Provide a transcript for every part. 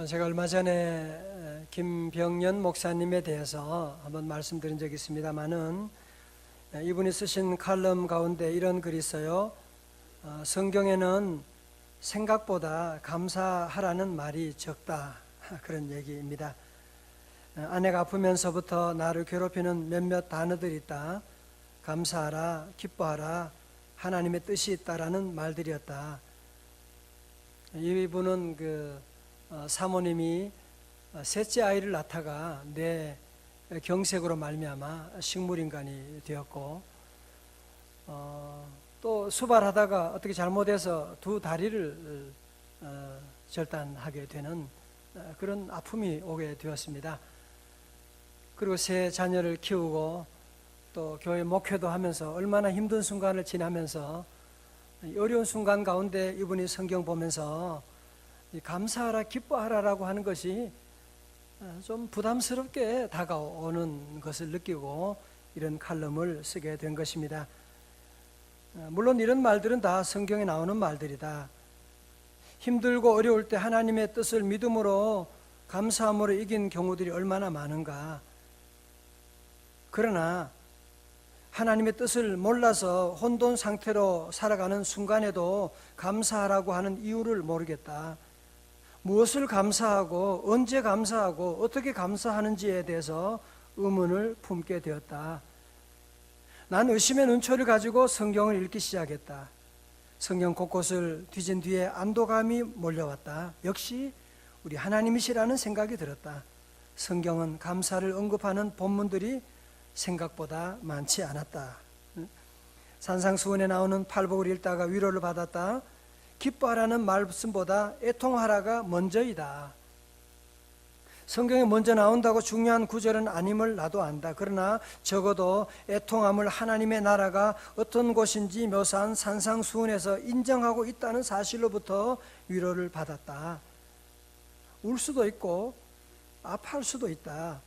제가 얼마 전에 김병연 목사님에 대해서 한번 말씀드린 적이 있습니다만은 이분이 쓰신 칼럼 가운데 이런 글이 있어요. 성경에는 생각보다 감사하라는 말이 적다, 그런 얘기입니다. 아내가 아프면서부터 나를 괴롭히는 몇몇 단어들이 있다. 감사하라, 기뻐하라, 하나님의 뜻이 있다라는 말들이었다. 이분은 사모님이 셋째 아이를 낳다가 뇌 경색으로 말미암아 식물인간이 되었고, 또 수발하다가 어떻게 잘못해서 두 다리를 절단하게 되는 그런 아픔이 오게 되었습니다. 그리고 세 자녀를 키우고 또 교회 목회도 하면서 얼마나 힘든 순간을 지나면서 어려운 순간 가운데 이분이 성경 보면서 감사하라, 기뻐하라라고 하는 것이 좀 부담스럽게 다가오는 것을 느끼고 이런 칼럼을 쓰게 된 것입니다. 물론 이런 말들은 다 성경에 나오는 말들이다. 힘들고 어려울 때 하나님의 뜻을 믿음으로 감사함으로 이긴 경우들이 얼마나 많은가. 그러나 하나님의 뜻을 몰라서 혼돈 상태로 살아가는 순간에도 감사하라고 하는 이유를 모르겠다. 무엇을 감사하고 언제 감사하고 어떻게 감사하는지에 대해서 의문을 품게 되었다. 난 의심의 눈초리를 가지고 성경을 읽기 시작했다. 성경 곳곳을 뒤진 뒤에 안도감이 몰려왔다. 역시 우리 하나님이시라는 생각이 들었다. 성경은 감사를 언급하는 본문들이 생각보다 많지 않았다. 산상수훈에 나오는 팔복을 읽다가 위로를 받았다. 기뻐하라는 말씀보다 애통하라가 먼저이다. 성경에 먼저 나온다고 중요한 구절은 아님을 나도 안다. 그러나 적어도 애통함을 하나님의 나라가 어떤 곳인지 묘사한 산상수훈에서 인정하고 있다는 사실로부터 위로를 받았다. 울 수도 있고 아파할 수도 있다.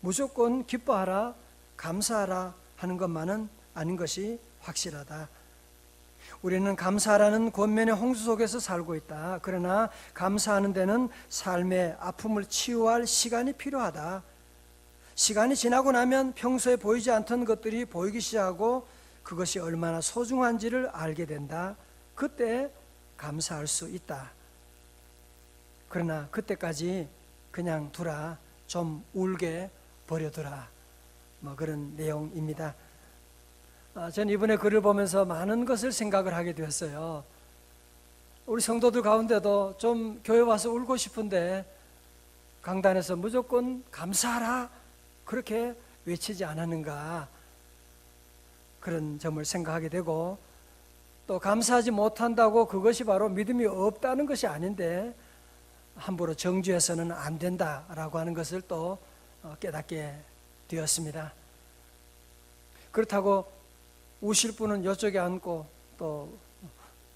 무조건 기뻐하라, 감사하라 하는 것만은 아닌 것이 확실하다. 우리는 감사라는 권면의 홍수 속에서 살고 있다. 그러나 감사하는 데는 삶의 아픔을 치유할 시간이 필요하다. 시간이 지나고 나면 평소에 보이지 않던 것들이 보이기 시작하고 그것이 얼마나 소중한지를 알게 된다. 그때 감사할 수 있다. 그러나 그때까지 그냥 두라, 좀 울게 버려두라, 그런 내용입니다. 전 이번에 글을 보면서 많은 것을 생각을 하게 되었어요. 우리 성도들 가운데도 좀 교회 와서 울고 싶은데 강단에서 무조건 감사하라 그렇게 외치지 않았는가, 그런 점을 생각하게 되고, 또 감사하지 못한다고 그것이 바로 믿음이 없다는 것이 아닌데 함부로 정죄해서는 안 된다라고 하는 것을 또 깨닫게 되었습니다. 그렇다고 우실 분은 이쪽에 앉고 또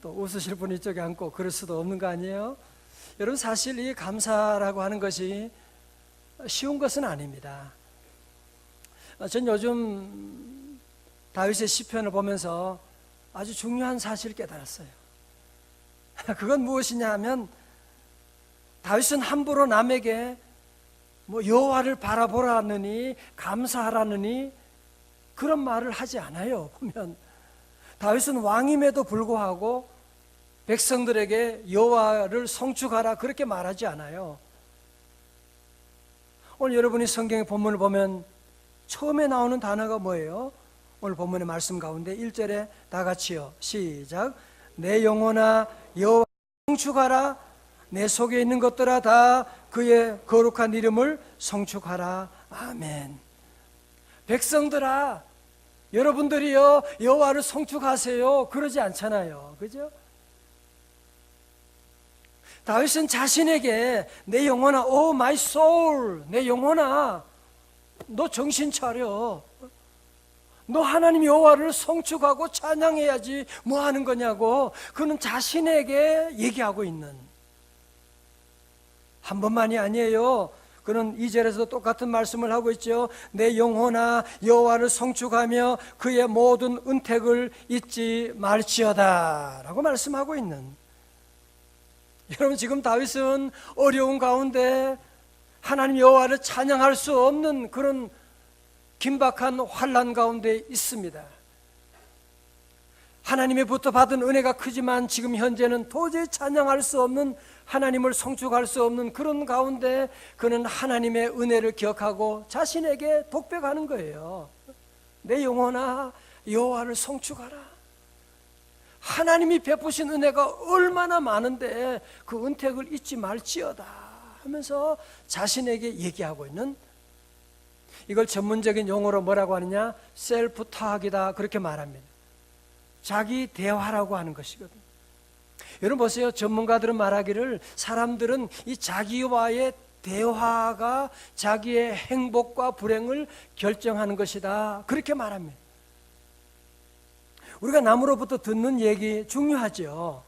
웃으실 분은 이쪽에 앉고 그럴 수도 없는 거 아니에요? 여러분, 사실 이 감사라고 하는 것이 쉬운 것은 아닙니다. 전 요즘 다윗의 시편을 보면서 아주 중요한 사실을 깨달았어요. 그건 무엇이냐 하면 다윗은 함부로 남에게 여호와를 바라보라느니 감사하라느니 그런 말을 하지 않아요. 보면 다윗은 왕임에도 불구하고 백성들에게 여호와를 송축하라 그렇게 말하지 않아요. 오늘 여러분이 성경의 본문을 보면 처음에 나오는 단어가 뭐예요? 오늘 본문의 말씀 가운데 1절에 다 같이요, 시작. 내 영혼아 여호와 송축하라, 내 속에 있는 것들아 다 그의 거룩한 이름을 송축하라. 아멘. 백성들아, 여러분들이요 여호와를 송축하세요 그러지 않잖아요. 그죠? 다윗은 자신에게 내 영혼아, 오 마이 소울, 내 영혼아 너 정신 차려, 너 하나님 여호와를 송축하고 찬양해야지 뭐 하는 거냐고, 그는 자신에게 얘기하고 있는, 한 번만이 아니에요. 그는 2절에서 똑같은 말씀을 하고 있죠. 내 영혼아 여호와를 송축하며 그의 모든 은택을 잊지 말지어다 라고 말씀하고 있는, 여러분, 지금 다윗은 어려운 가운데 하나님 여호와를 찬양할 수 없는 그런 긴박한 환난 가운데 있습니다. 하나님의부터 받은 은혜가 크지만 지금 현재는 도저히 찬양할 수 없는, 하나님을 송축할 수 없는 그런 가운데 그는 하나님의 은혜를 기억하고 자신에게 독백하는 거예요. 내 영혼아 여호와를 송축하라. 하나님이 베푸신 은혜가 얼마나 많은데 그 은택을 잊지 말지어다 하면서 자신에게 얘기하고 있는, 이걸 전문적인 용어로 뭐라고 하느냐, 셀프 타악이다 그렇게 말합니다. 자기 대화라고 하는 것이거든요. 여러분 보세요. 전문가들은 말하기를 사람들은 이 자기와의 대화가 자기의 행복과 불행을 결정하는 것이다 그렇게 말합니다. 우리가 남으로부터 듣는 얘기 중요하죠.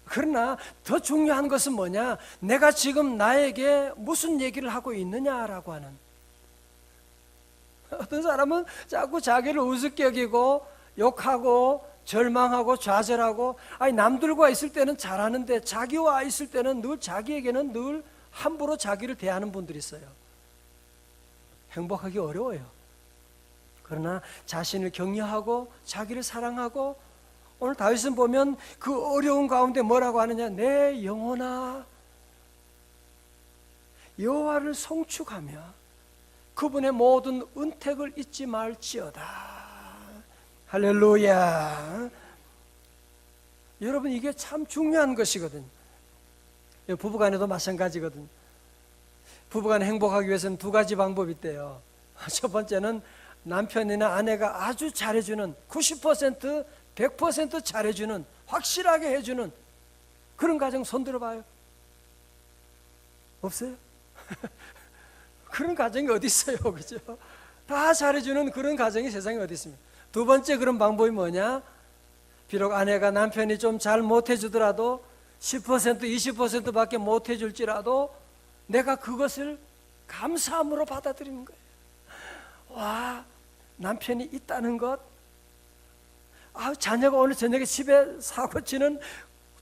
그러나 더 중요한 것은 뭐냐, 내가 지금 나에게 무슨 얘기를 하고 있느냐라고 하는. 어떤 사람은 자꾸 자기를 우습게 여기고 욕하고 절망하고 좌절하고, 아니 남들과 있을 때는 잘하는데 자기와 있을 때는 늘 자기에게는 늘 함부로 자기를 대하는 분들이 있어요. 행복하기 어려워요. 그러나 자신을 격려하고 자기를 사랑하고, 오늘 다윗은 보면 그 어려운 가운데 뭐라고 하느냐, 내 영혼아 여호와를 송축하며 그분의 모든 은택을 잊지 말지어다. 할렐루야. 여러분, 이게 참 중요한 것이거든요. 부부간에도 마찬가지거든요. 부부간 행복하기 위해서는 두 가지 방법이 있대요. 첫 번째는 남편이나 아내가 아주 잘해주는, 90%, 100% 잘해주는, 확실하게 해주는 그런 가정 손 들어봐요. 없어요? 그런 가정이 어디 있어요, 그죠? 다 잘해주는 그런 가정이 세상에 어디 있습니까? 두 번째 그런 방법이 뭐냐? 비록 아내가 남편이 좀 잘 못해주더라도 10%, 20%밖에 못해줄지라도 내가 그것을 감사함으로 받아들이는 거예요. 와, 남편이 있다는 것, 자녀가 오늘 저녁에 집에 사고 치는,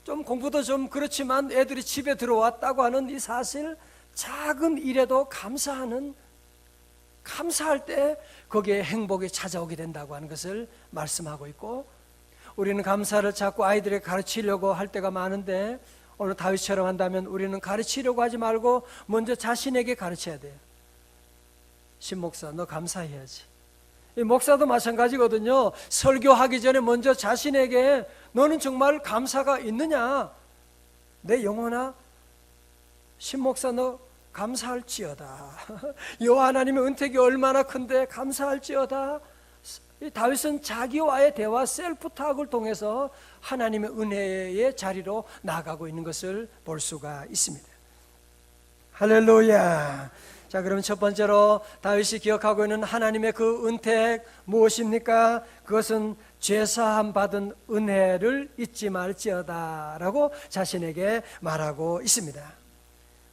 좀 공부도 좀 그렇지만 애들이 집에 들어왔다고 하는 이 사실, 작은 일에도 감사하는, 감사할 때 거기에 행복이 찾아오게 된다고 하는 것을 말씀하고 있고, 우리는 감사를 자꾸 아이들에게 가르치려고 할 때가 많은데, 오늘 다윗처럼 한다면 우리는 가르치려고 하지 말고 먼저 자신에게 가르쳐야 돼요. 신목사, 너 감사해야지. 이 목사도 마찬가지거든요. 설교하기 전에 먼저 자신에게, 너는 정말 감사가 있느냐? 내 영혼아, 신목사 너 감사할지어다. 여호와 하나님의 은택이 얼마나 큰데 감사할지어다. 이 다윗은 자기와의 대화, 셀프탁을 통해서 하나님의 은혜의 자리로 나아가고 있는 것을 볼 수가 있습니다. 할렐루야. 자, 그러면 첫 번째로 다윗이 기억하고 있는 하나님의 그 은택 무엇입니까? 그것은 죄사함 받은 은혜를 잊지 말지어다 라고 자신에게 말하고 있습니다.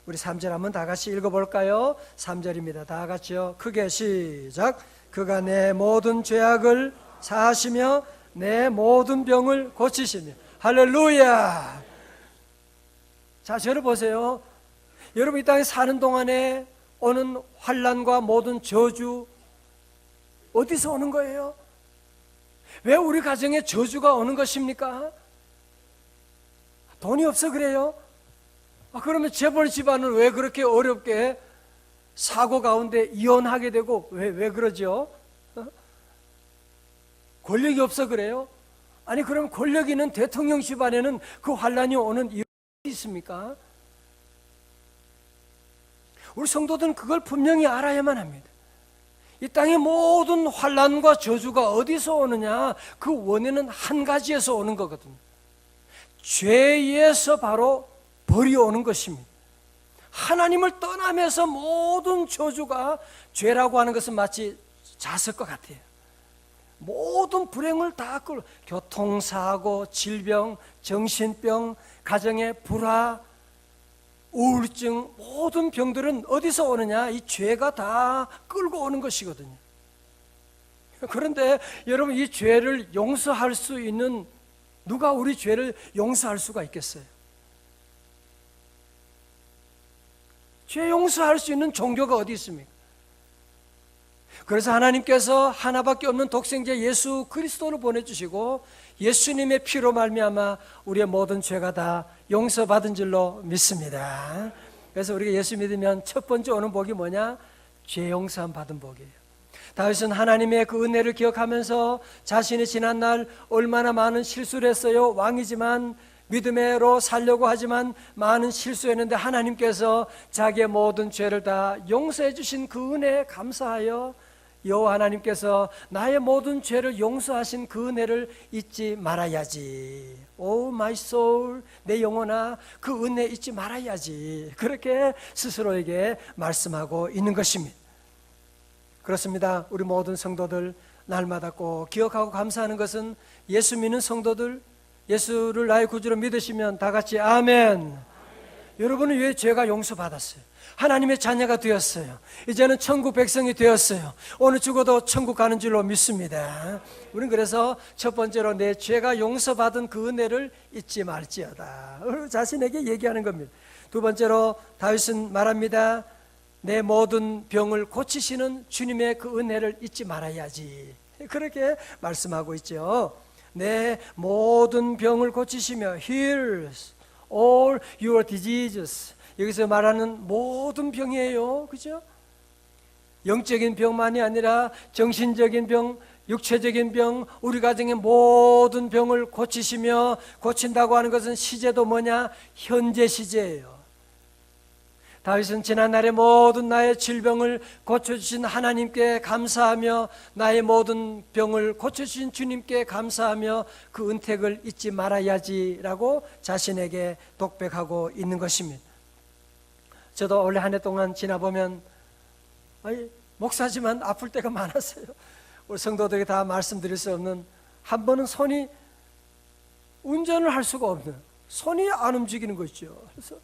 우리 3절 한번 다 같이 읽어볼까요? 3절입니다. 다 같이요. 크게 시작. 그가 내 모든 죄악을 사하시며 내 모든 병을 고치시며. 할렐루야. 자, 저를 보세요. 여러분, 이 땅에 사는 동안에 오는 환난과 모든 저주 어디서 오는 거예요? 왜 우리 가정에 저주가 오는 것입니까? 돈이 없어 그래요? 그러면 재벌 집안은 왜 그렇게 어렵게 사고 가운데 이혼하게 되고 왜 그러죠? 권력이 없어 그래요? 아니, 그럼 권력 있는 대통령 집안에는 그 환난이 오는 이유가 있습니까? 우리 성도들은 그걸 분명히 알아야만 합니다. 이 땅의 모든 환난과 저주가 어디서 오느냐? 그 원인은 한 가지에서 오는 거거든요. 죄에서 바로 벌이 오는 것입니다. 하나님을 떠나면서 모든 저주가, 죄라고 하는 것은 마치 자석과 같아요. 모든 불행을 다 교통사고, 질병, 정신병, 가정의 불화, 우울증, 모든 병들은 어디서 오느냐? 이 죄가 다 끌고 오는 것이거든요. 그런데 여러분, 이 죄를 용서할 수 있는, 누가 우리 죄를 용서할 수가 있겠어요? 죄 용서할 수 있는 종교가 어디 있습니까? 그래서 하나님께서 하나밖에 없는 독생자 예수 그리스도를 보내주시고 예수님의 피로 말미암아 우리의 모든 죄가 다 용서받은 줄로 믿습니다. 그래서 우리가 예수 믿으면 첫 번째 오는 복이 뭐냐? 죄 용서함 받은 복이에요. 다윗은 하나님의 그 은혜를 기억하면서 자신이 지난날 얼마나 많은 실수를 했어요. 왕이지만 믿음으로 살려고 하지만 많은 실수했는데 하나님께서 자기의 모든 죄를 다 용서해 주신 그 은혜에 감사하여 여호와 하나님께서 나의 모든 죄를 용서하신 그 은혜를 잊지 말아야지. 오 마이 소울, 내 영혼아, 그 은혜 잊지 말아야지. 그렇게 스스로에게 말씀하고 있는 것입니다. 그렇습니다. 우리 모든 성도들 날마다 꼭 기억하고 감사하는 것은 예수 믿는 성도들, 예수를 나의 구주로 믿으시면 다 같이 아멘. 여러분은 왜 죄가 용서받았어요? 하나님의 자녀가 되었어요. 이제는 천국 백성이 되었어요. 오늘 죽어도 천국 가는 줄로 믿습니다. 우리는 그래서 첫 번째로 내 죄가 용서받은 그 은혜를 잊지 말지어다. 자신에게 얘기하는 겁니다. 두 번째로 다윗은 말합니다. 내 모든 병을 고치시는 주님의 그 은혜를 잊지 말아야지. 그렇게 말씀하고 있죠. 내 모든 병을 고치시며 heals all your diseases. 여기서 말하는 모든 병이에요. 그죠? 영적인 병만이 아니라 정신적인 병, 육체적인 병, 우리 가정의 모든 병을 고치시며, 고친다고 하는 것은 시제도 뭐냐? 현재 시제예요. 다윗은 지난날의 모든 나의 질병을 고쳐주신 하나님께 감사하며 나의 모든 병을 고쳐주신 주님께 감사하며 그 은택을 잊지 말아야지라고 자신에게 독백하고 있는 것입니다. 저도 올해 한 해 동안 지나보면 목사지만 아플 때가 많았어요. 우리 성도들에게 다 말씀드릴 수 없는, 한 번은 손이 운전을 할 수가 없는, 손이 안 움직이는 것이죠. 그래서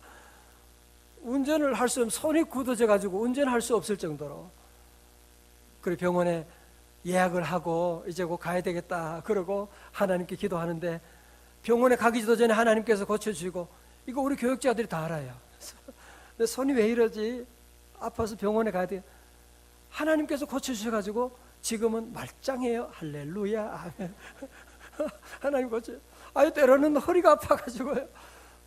운전을 할 수 없는, 손이 굳어져 가지고 운전할 수 없을 정도로, 그래 병원에 예약을 하고 이제 곧 가야 되겠다 그러고 하나님께 기도하는데, 병원에 가기도 전에 하나님께서 고쳐주시고, 이거 우리 교육자들이 다 알아요. 내 손이 왜 이러지? 아파서 병원에 가야 돼. 하나님께서 고쳐주셔가지고 지금은 말짱해요. 할렐루야, 아멘. 하나님 고쳐. 때로는 허리가 아파가지고요,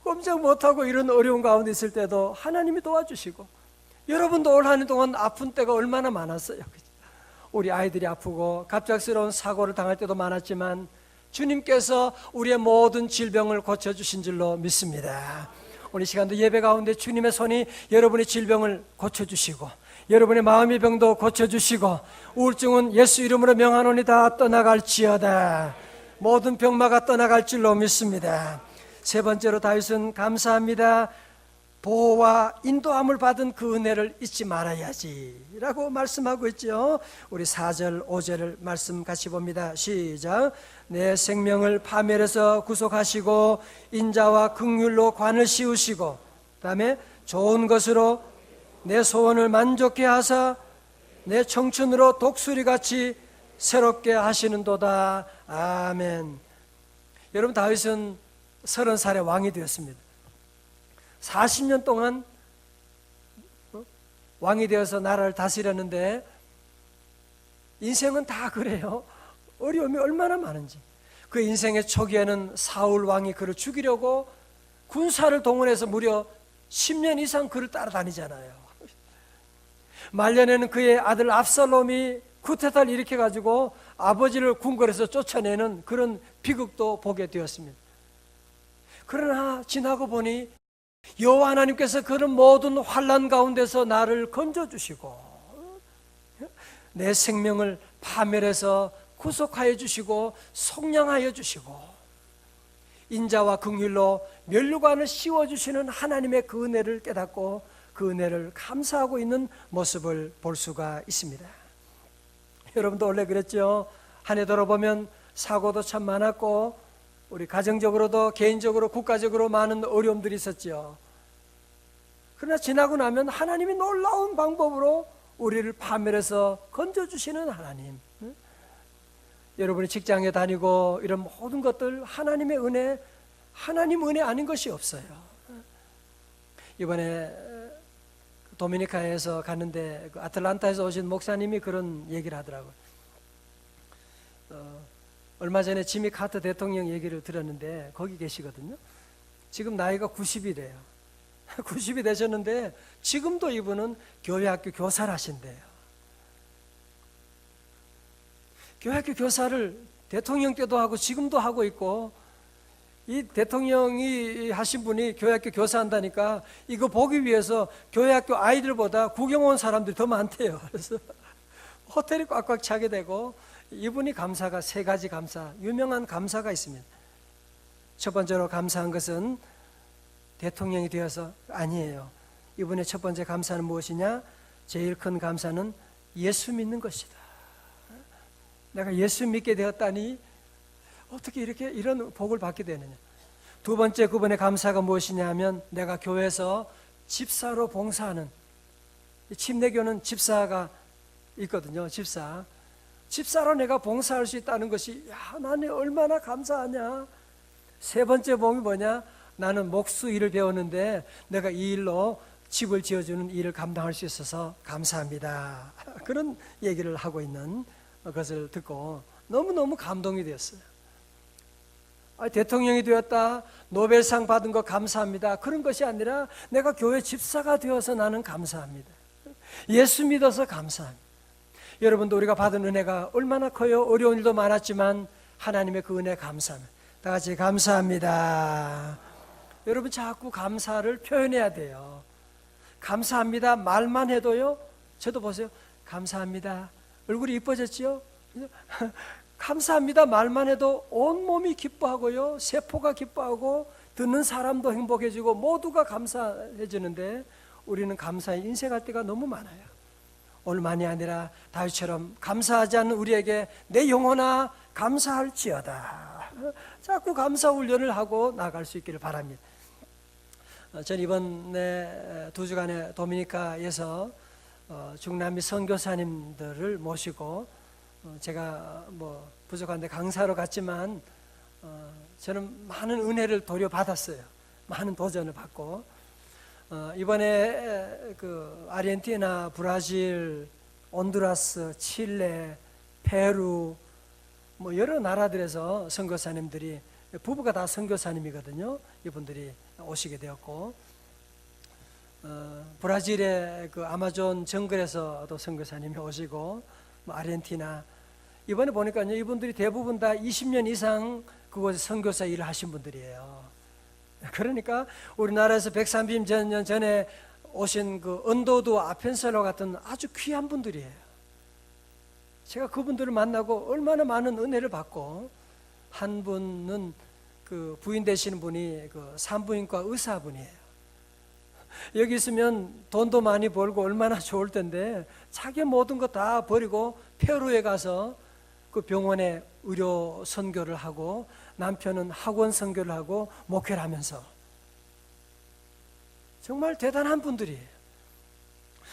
꼼짝 못하고 이런 어려운 가운데 있을 때도 하나님이 도와주시고, 여러분도 올 한 해 동안 아픈 때가 얼마나 많았어요. 우리 아이들이 아프고 갑작스러운 사고를 당할 때도 많았지만 주님께서 우리의 모든 질병을 고쳐주신 줄로 믿습니다. 오늘 시간도 예배 가운데 주님의 손이 여러분의 질병을 고쳐주시고 여러분의 마음의 병도 고쳐주시고, 우울증은 예수 이름으로 명하노니 다 떠나갈지어다. 모든 병마가 떠나갈 줄로 믿습니다. 세 번째로 다윗은 감사합니다. 보호와 인도함을 받은 그 은혜를 잊지 말아야지 라고 말씀하고 있죠. 우리 4절 5절을 말씀 같이 봅니다. 시작. 내 생명을 파멸해서 구속하시고 인자와 긍휼로 관을 씌우시고, 그 다음에 좋은 것으로 내 소원을 만족케 하사 내 청춘으로 독수리같이 새롭게 하시는도다. 아멘. 여러분, 다윗은 30살에 왕이 되었습니다. 40년 동안 왕이 되어서 나라를 다스렸는데, 인생은 다 그래요. 어려움이 얼마나 많은지. 그 인생의 초기에는 사울 왕이 그를 죽이려고 군사를 동원해서 무려 10년 이상 그를 따라다니잖아요. 말년에는 그의 아들 압살롬이 쿠데타를 일으켜가지고 아버지를 궁궐에서 쫓아내는 그런 비극도 보게 되었습니다. 그러나 지나고 보니 여호와 하나님께서 그런 모든 환난 가운데서 나를 건져주시고 내 생명을 파멸해서 구속하여 주시고 속량하여 주시고 인자와 긍휼로 면류관을 씌워주시는 하나님의 그 은혜를 깨닫고 그 은혜를 감사하고 있는 모습을 볼 수가 있습니다. 여러분도 원래 그랬죠. 한 해 돌아보면 사고도 참 많았고 우리 가정적으로도 개인적으로 국가적으로 많은 어려움들이 있었죠. 그러나 지나고 나면 하나님이 놀라운 방법으로 우리를 파멸해서 건져주시는 하나님. 여러분이 직장에 다니고 이런 모든 것들 하나님의 은혜, 하나님 은혜 아닌 것이 없어요. 이번에 도미니카에서 갔는데 그 아틀란타에서 오신 목사님이 그런 얘기를 하더라고요. 얼마 전에 지미 카터 대통령 얘기를 들었는데 거기 계시거든요. 지금 나이가 90이래요. 90이 되셨는데 지금도 이분은 교회학교 교사를 하신대요. 교회학교 교사를 대통령 때도 하고 지금도 하고 있고, 이 대통령이 하신 분이 교회학교 교사한다니까 이거 보기 위해서 교회학교 아이들보다 구경 온 사람들이 더 많대요. 그래서 호텔이 꽉꽉 차게 되고, 이분이 감사가 세 가지 감사, 유명한 감사가 있습니다. 첫 번째로 감사한 것은 대통령이 되어서 아니에요. 이분의 첫 번째 감사는 무엇이냐? 제일 큰 감사는 예수 믿는 것이다. 내가 예수 믿게 되었다니 어떻게 이런 복을 받게 되느냐. 두 번째 그분의 감사가 무엇이냐 하면 내가 교회에서 집사로 봉사하는, 침례교는 집사가 있거든요. 집사로 내가 봉사할 수 있다는 것이, 야, 나는 얼마나 감사하냐. 세 번째 복이 뭐냐? 나는 목수 일을 배웠는데 내가 이 일로 집을 지어주는 일을 감당할 수 있어서 감사합니다. 그런 얘기를 하고 있는 것을 듣고 너무너무 감동이 되었어요. 대통령이 되었다, 노벨상 받은 거 감사합니다, 그런 것이 아니라 내가 교회 집사가 되어서 나는 감사합니다. 예수 믿어서 감사합니다. 여러분도 우리가 받은 은혜가 얼마나 커요. 어려운 일도 많았지만 하나님의 그 은혜 감사합니다. 다 같이 감사합니다. 여러분 자꾸 감사를 표현해야 돼요. 감사합니다 말만 해도요, 저도 보세요, 감사합니다, 얼굴이 이뻐졌죠? 감사합니다 말만 해도 온몸이 기뻐하고요, 세포가 기뻐하고 듣는 사람도 행복해지고 모두가 감사해지는데, 우리는 감사에 인색할 때가 너무 많아요. 오늘만이 아니라 다윗처럼 감사하지 않는 우리에게 내 영혼아 감사할지어다, 자꾸 감사 훈련을 하고 나갈 수 있기를 바랍니다. 전 이번에 2주간의 도미니카에서 중남미 선교사님들을 모시고, 제가 뭐 부족한데 강사로 갔지만 저는 많은 은혜를 도려 받았어요. 많은 도전을 받고, 이번에 그 아르헨티나, 브라질, 온두라스, 칠레, 페루, 뭐 여러 나라들에서 선교사님들이, 부부가 다 선교사님이거든요. 이분들이 오시게 되었고, 브라질의 그 아마존 정글에서도 선교사님이 오시고, 뭐 아르헨티나, 이번에 보니까요, 이분들이 대부분 다 20년 이상 그곳에 선교사 일을 하신 분들이에요. 그러니까 우리나라에서 130년 전에 오신 그 언도두 아펜셀로 같은 아주 귀한 분들이에요. 제가 그분들을 만나고 얼마나 많은 은혜를 받고, 한 분은 그 부인 되시는 분이 그 산부인과 의사분이에요. 여기 있으면 돈도 많이 벌고 얼마나 좋을 텐데 자기 모든 거 다 버리고 페루에 가서 그 병원에 의료 선교를 하고, 남편은 학원 선교를 하고 목회를 하면서, 정말 대단한 분들이에요.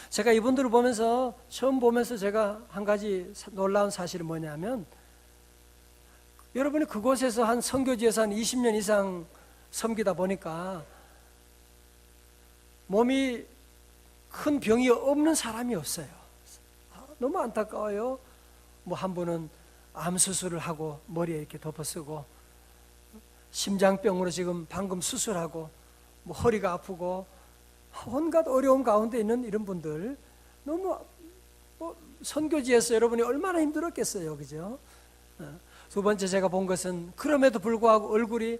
제가 이분들을 보면서, 처음 보면서 제가 한 가지 놀라운 사실이 뭐냐면, 여러분이 그곳에서 한 선교지에서 한 20년 이상 섬기다 보니까 몸이 큰 병이 없는 사람이 없어요. 너무 안타까워요. 뭐 한 분은 암 수술을 하고 머리에 이렇게 덮어쓰고, 심장병으로 지금 방금 수술하고, 뭐 허리가 아프고, 온갖 어려움 가운데 있는 이런 분들, 너무 뭐 선교지에서 여러분이 얼마나 힘들었겠어요, 그죠? 두 번째 제가 본 것은, 그럼에도 불구하고 얼굴이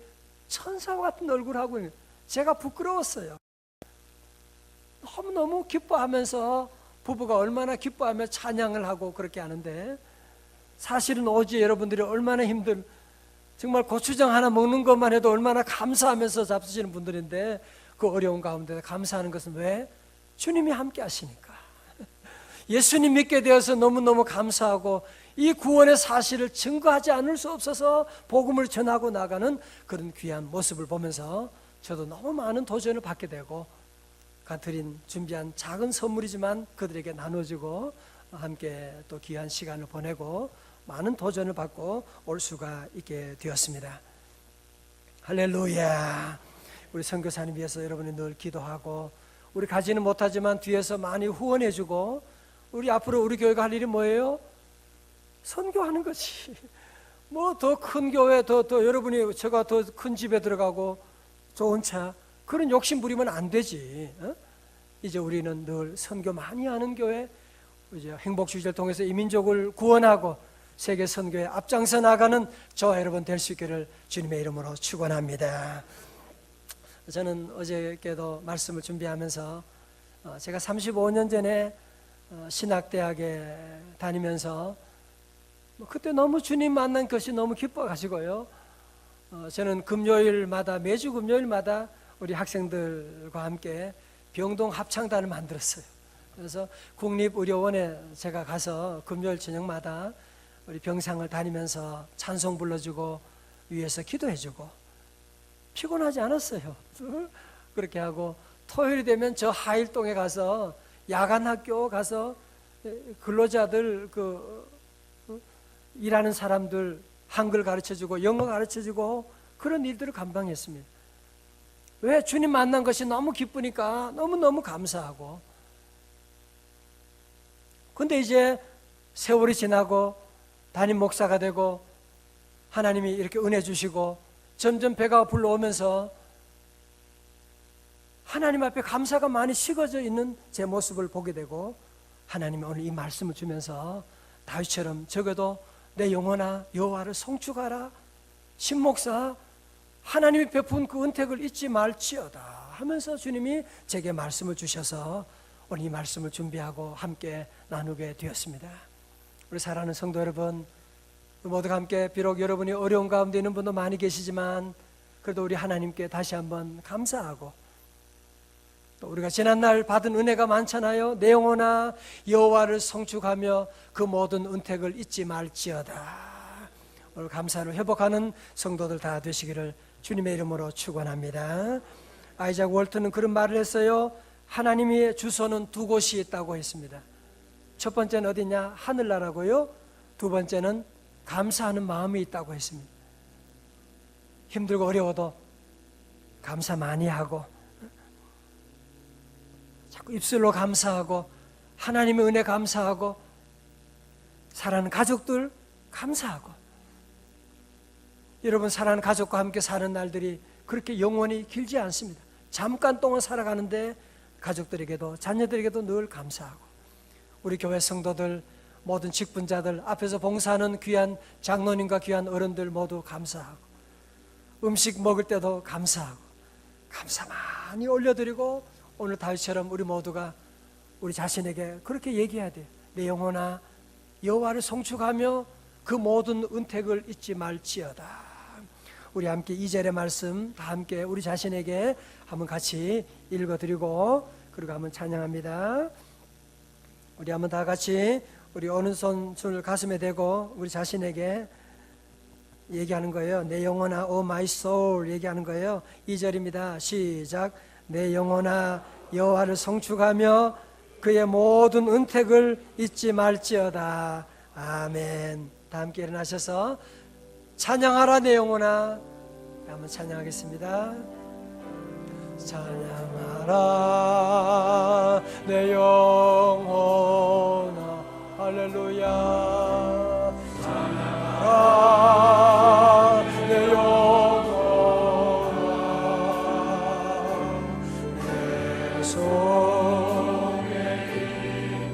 천사와 같은 얼굴하고, 제가 부끄러웠어요. 너무너무 기뻐하면서, 부부가 얼마나 기뻐하며 찬양을 하고 그렇게 하는데, 사실은 오지 여러분들이 얼마나 정말 고추장 하나 먹는 것만 해도 얼마나 감사하면서 잡수시는 분들인데, 그 어려운 가운데 감사하는 것은 왜? 주님이 함께 하시니까. 예수님 믿게 되어서 너무너무 감사하고, 이 구원의 사실을 증거하지 않을 수 없어서 복음을 전하고 나가는 그런 귀한 모습을 보면서 저도 너무 많은 도전을 받게 되고, 가트린 준비한 작은 선물이지만 그들에게 나눠주고 함께 또 귀한 시간을 보내고 많은 도전을 받고 올 수가 있게 되었습니다. 할렐루야. 우리 선교사님 위해서 여러분이 늘 기도하고, 우리 가지는 못하지만 뒤에서 많이 후원해주고, 우리 앞으로 우리 교회가 할 일이 뭐예요? 선교하는 거지. 뭐 더 큰 교회, 더 여러분이 제가 더 큰 집에 들어가고 좋은 차, 그런 욕심 부리면 안 되지. 이제 우리는 늘 선교 많이 하는 교회, 이제 행복주의를 통해서 이민족을 구원하고 세계 선교에 앞장서 나가는 저와 여러분 될 수 있기를 주님의 이름으로 축원합니다. 저는 어저께도 말씀을 준비하면서 제가 35년 전에 신학대학에 다니면서 그때 너무 주님 만난 것이 너무 기뻐가지고요. 저는 매주 금요일마다 우리 학생들과 함께 병동 합창단을 만들었어요. 그래서 국립의료원에 제가 가서 금요일 저녁마다 우리 병상을 다니면서 찬송 불러주고 위에서 기도해주고 피곤하지 않았어요. 그렇게 하고 토요일이 되면 저 하일동에 가서 야간학교 가서 근로자들 일하는 사람들 한글 가르쳐주고 영어 가르쳐주고 그런 일들을 감당했습니다. 왜? 주님 만난 것이 너무 기쁘니까 너무너무 감사하고. 근데 이제 세월이 지나고 담임 목사가 되고 하나님이 이렇게 은혜 주시고 점점 배가 불러오면서 하나님 앞에 감사가 많이 식어져 있는 제 모습을 보게 되고, 하나님이 오늘 이 말씀을 주면서 다윗처럼 적어도 내 영혼아 여호와를 송축하라, 신목사 하나님이 베푼 그 은택을 잊지 말지어다 하면서 주님이 제게 말씀을 주셔서 오늘 이 말씀을 준비하고 함께 나누게 되었습니다. 우리 사랑하는 성도 여러분, 모두가 함께 비록 여러분이 어려운 가운데 있는 분도 많이 계시지만 그래도 우리 하나님께 다시 한번 감사하고, 또 우리가 지난날 받은 은혜가 많잖아요. 내 영혼아 여호와를 송축하며 그 모든 은택을 잊지 말지어다. 오늘 감사를 회복하는 성도들 다 되시기를 주님의 이름으로 축원합니다. 아이작 월트는 그런 말을 했어요. 하나님의 주소는 두 곳이 있다고 했습니다. 첫 번째는 어디냐? 하늘나라고요. 두 번째는 감사하는 마음이 있다고 했습니다. 힘들고 어려워도 감사 많이 하고, 자꾸 입술로 감사하고, 하나님의 은혜 감사하고, 사랑하는 가족들 감사하고. 여러분 사랑하는 가족과 함께 사는 날들이 그렇게 영원히 길지 않습니다. 잠깐 동안 살아가는데 가족들에게도 자녀들에게도 늘 감사하고, 우리 교회 성도들 모든 직분자들 앞에서 봉사하는 귀한 장로님과 귀한 어른들 모두 감사하고, 음식 먹을 때도 감사하고, 감사 많이 올려드리고, 오늘 다윗처럼 우리 모두가 우리 자신에게 그렇게 얘기해야 돼요. 내 영혼아 여호와를 송축하며 그 모든 은택을 잊지 말지어다. 우리 함께 2절의 말씀 다 함께 우리 자신에게 한번 같이 읽어드리고 그리고 한번 찬양합니다. 우리 한번 다 같이 우리 오른손을 가슴에 대고 우리 자신에게 얘기하는 거예요. 내 영혼아 O my soul 얘기하는 거예요. 2절입니다. 시작. 내 영혼아 여호와를 송축하며 그의 모든 은택을 잊지 말지어다. 아멘. 다 함께 일어나셔서 찬양하라 내 영혼아. 한번 찬양하겠습니다. 찬양하라 내 영혼아. 할렐루야. 찬양하라 내 영혼아. 내 속에 있는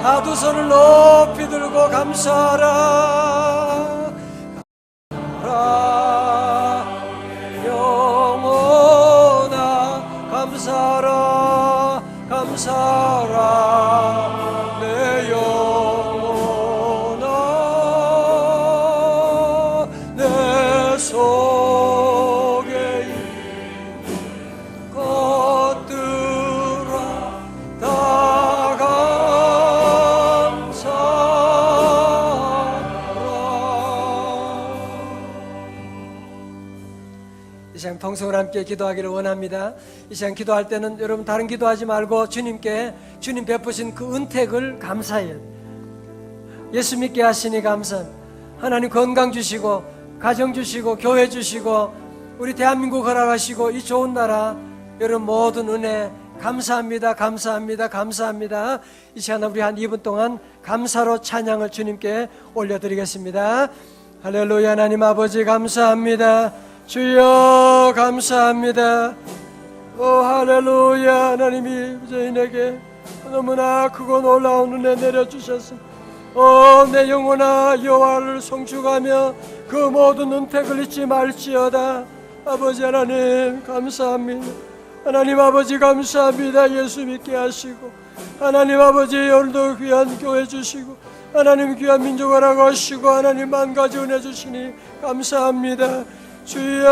다 두 손을 높이 들고 감사하라. 영혼아 감사하라. 감사하라 내 영혼아. 내 속에 있는 것들아 다 이 시간 통성을 함께 기도하기를 원합니다. 이 시간 기도할 때는 여러분 다른 기도하지 말고 주님께 주님 베푸신 그 은택을 감사해요. 예수 믿게 하시니 감사합니다. 하나님 건강 주시고 가정 주시고 교회 주시고 우리 대한민국 허락하시고 이 좋은 나라 여러분 모든 은혜 감사합니다. 감사합니다. 감사합니다. 이 시간 우리 한 2분 동안 감사로 찬양을 주님께 올려드리겠습니다. 할렐루야. 하나님 아버지 감사합니다. 주여 감사합니다. 오 할렐루야. 하나님이 저희에게 너무나 크고 놀라운 은혜 내려주셨습니다. 내 영혼아 여호와를 송축하며 그 모든 은택을 잊지 말지어다. 아버지 하나님 감사합니다. 하나님 아버지 감사합니다. 예수 믿게 하시고 하나님 아버지 오늘도 귀한 교회 주시고 하나님 귀한 민족 허락하시고 하나님 만가지 은혜 주시니 감사합니다. 주여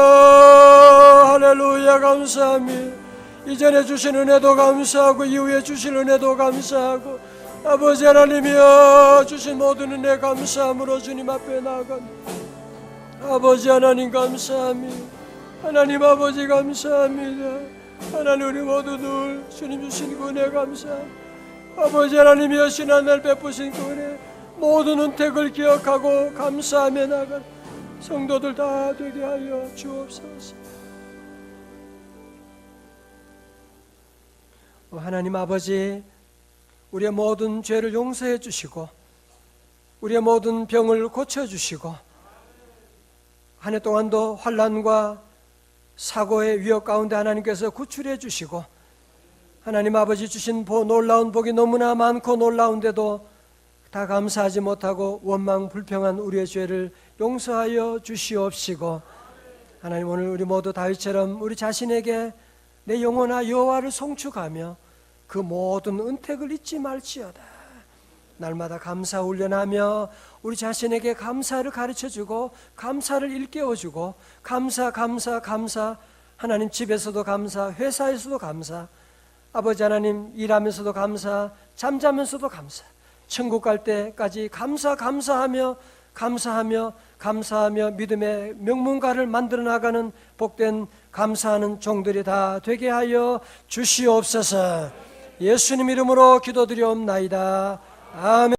할렐루야 감사합니다. 이전에 주신 은혜도 감사하고 이후에 주신 은혜도 감사하고 아버지 하나님이여 주신 모든 은혜 감사함으로 주님 앞에 나아갑니다. 아버지 하나님 감사합니다. 하나님 아버지 감사합니다. 하나님 우리 모두 늘 주님 주신 그 은혜 감사합니다. 아버지 하나님이여 지난날 베푸신 그 은혜 모든 은택을 기억하고 감사하며 나갈 성도들 다 되게 하여 주옵소서. 하나님 아버지 우리의 모든 죄를 용서해 주시고 우리의 모든 병을 고쳐주시고 한 해 동안도 환난과 사고의 위협 가운데 하나님께서 구출해 주시고 하나님 아버지 주신 놀라운 복이 너무나 많고 놀라운데도 다 감사하지 못하고 원망 불평한 우리의 죄를 용서하여 주시옵시고 하나님 오늘 우리 모두 다윗처럼 우리 자신에게 내 영혼아 여호와를 송축하며 그 모든 은택을 잊지 말지어다. 날마다 감사 훈련하며 우리 자신에게 감사를 가르쳐주고 감사를 일깨워주고 감사 하나님 집에서도 감사 회사에서도 감사 아버지 하나님 일하면서도 감사 잠자면서도 감사 천국 갈 때까지 감사하며 믿음의 명문가를 만들어 나가는 복된 감사하는 종들이 다 되게 하여 주시옵소서. 예수님 이름으로 기도드리옵나이다. 아멘.